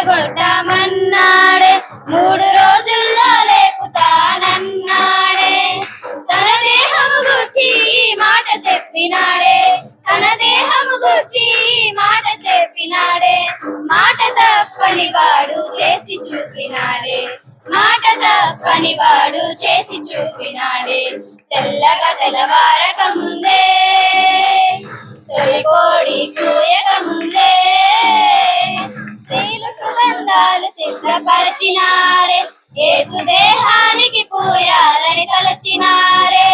పడగొట్టమన్నాడే, 3 రోజుల్లో లేపుతానన్నాడే. తన దేహము గూర్చి మాట చెప్పినాడే, తన దేహము గూర్చి మాట చెప్పినాడే. మాట తప్పని వాడు చేసి చూపినాడే, మాట తప్పని వాడు చేసి చూపినాడే. తెల్లగా తెల్లవారక ముందే, తొలి కోడి కూయక ముందే, స్త్రీలు సుగంధాలు సిద్ధపరచినారే, యేసు దేహానికి పూయాలని తలచినారే.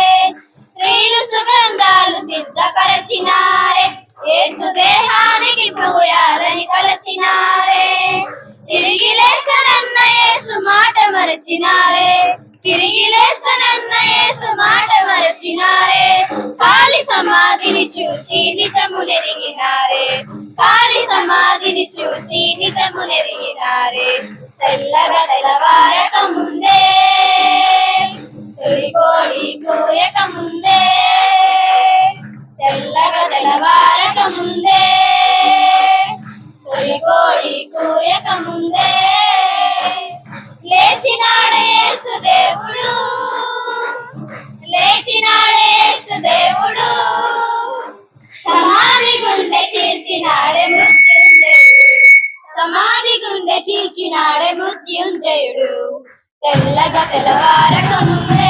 స్త్రీలు సుగంధాలు సిద్ధపరచినారే, యేసు దేహానికి పూయాలని తలచినారే. తిరిగి లేస్తానన్న యేసు మాట మరచినారే, తిరిగి లేస్తానన్న యేసు మాట మరచినారే. ఖాళీ సమాధిని చూచి నిజమునెరిగినారే, ఖాళీ సమాధిని చూచి నిజమునెరిగినారే. తెల్లగా తెల్లవారక ముందే, తొలి కోడి కూయక ముందే, తెల్లగా తెల్లవారక ముందే, తొలి కోడి కూయక ముందే, లేచినాడే యేసు దేవుడు, లేచినాడే యేసు దేవుడు. సమాధి గుండె చీల్చినాడే మృత్యుంజయుడు, సమాధి గుండె చీల్చినాడే మృత్యుంజయుడు. తెల్లగా తెల్లవారక ముందే,